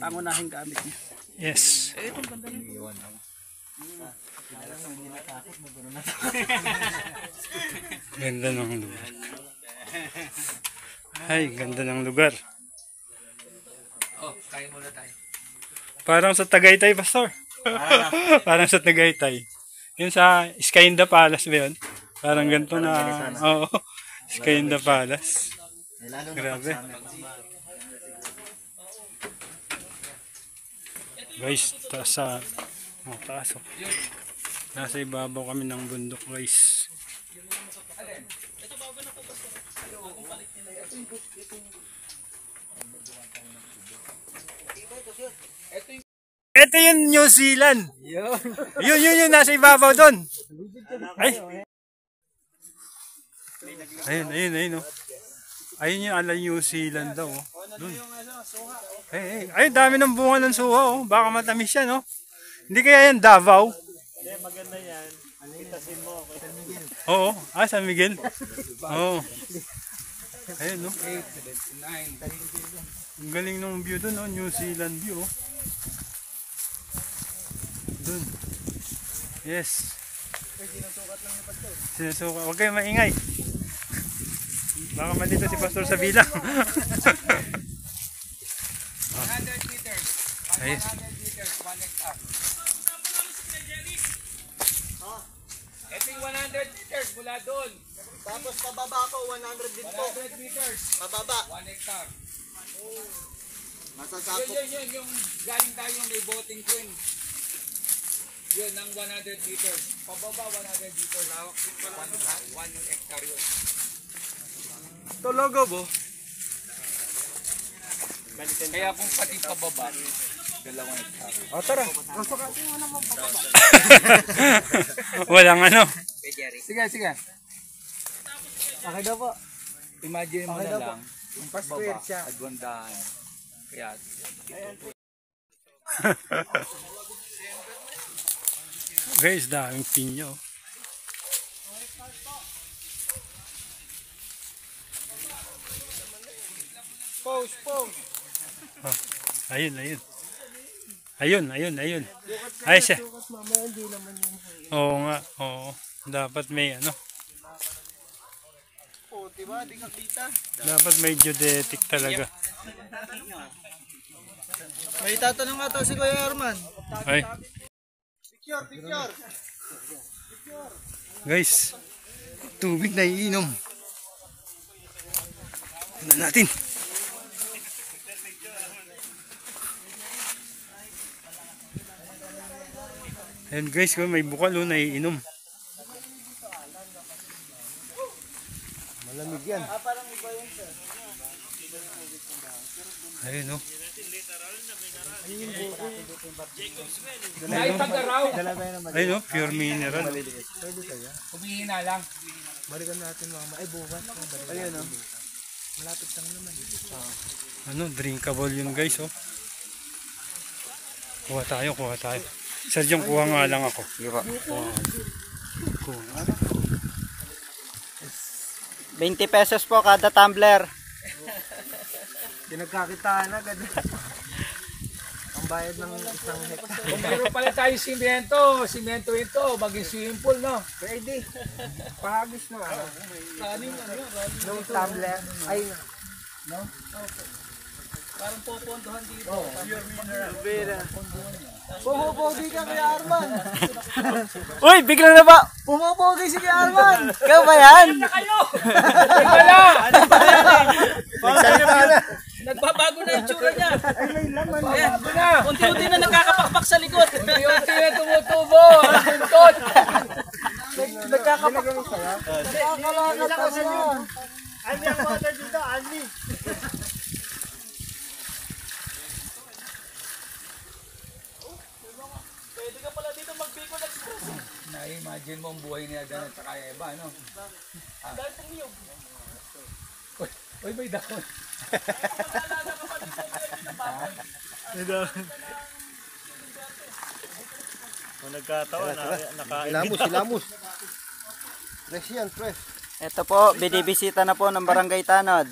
Pangunahing gamit niya. Yes. Eh, itong ganda niya. Ganda ng lugar. Ay, ganda ng lugar. Oh, kain muna tayo. Parang sa Tagaytay, Pastor. Parang sa Tagaytay. Yun sa Sky in the Palace ba yun? Parang ganito na. Oo. Sky in the Palace. Grabe. Guys, taas sa taas. Nasa ibabaw kami ng bundok, guys. Ito yung New Zealand. Yun, nasa ibabaw doon. Ay. Ayun, oh. Ayun yung ala New Zealand daw, oh. Doon. Ay, dami ng bunga ng suha, oh. Baka matamis yan, oh. Hindi kaya yan Davao? Hindi, maganda yan. Itasin mo ako. San Miguel. Oo, San Miguel. Oo. Ayun, no? 8, 9, 10. Ang galing ng view doon, no? New Zealand view, oh. Doon. Yes. Sinusukat. Huwag kayo maingay. Baka malito si Pastor sa bilang. 100 meters. 100 meters, 1 hectare. Ito yung 100 meters mula doon. Tapos pababa ko, 100 din po. 100 meters. Pababa. 1 hectare. Masasakop. Yun. Yung galing tayo may boating queen. Yun, ng 100 meters. Pababa 100 meters. 1 hectare yun. Ito logo bo. Kaya kung pati pababa, 2 hectare. O tara. Walang ano. Sige. Okay daw po. Imagine mo Okay na daw po. lang. Yung Pa-square pababa, siya. agwandahan. Kaya, Guys, daming pinyo. Pose. Oh, ayun. Ay siya. Oo nga, oo. Dapat may ano. O, diba? Di ka kita. Dapat may geodetic talaga. May tatanong nga to si Kuya Herman. Ay, Picture. guys. Tubig na iinom. Tignan natin. Ayan guys, kung may bukal o naiinom. Malamig yan. Ayun, oh. ay pag-araw. Ayun, oh, pure mineral. Humihina lang. Balikan natin mama. Ay, bukas. Ayun o. Malapit lang naman. Ano, drinkable yun guys, oh. Kuha tayo. Sadyang kuha nga lang ako. Kuha. 20 pesos po kada tumbler. Pinagkakitaan agad. Ang bayad ng isang hektar. Kung meron pala tayo simento ito, maging swimming pool, no? Pwede. Pahagis na ano. Nung tumbler. Ay, no? Parang popondohan dito. Bira. Pumupogi ka Kuya Arman. Uy, bigla na ba? Pumupogi si Kuya Arman. Ikaw ba yan? Nagsalita na. Nagbabago na yung tsura niya. Ay, may laman. Ayan, ito na. Unti-unti na nakakapakpak sa likod. Unti-unti na tumutubo. Ang buntot. Nagkakapak. Nakakalakad ka siya. Ani ang mga dito, Ani. Pwede ka pala dito mag-Bicol Express. Na-imagine mo ang buhay ni Adan at saka Eva, no? Dahil pumiyog. Uy, may dahon. Kung nagkataon, Ilamos. Ito po, binibisita na po ng Barangay Tanod.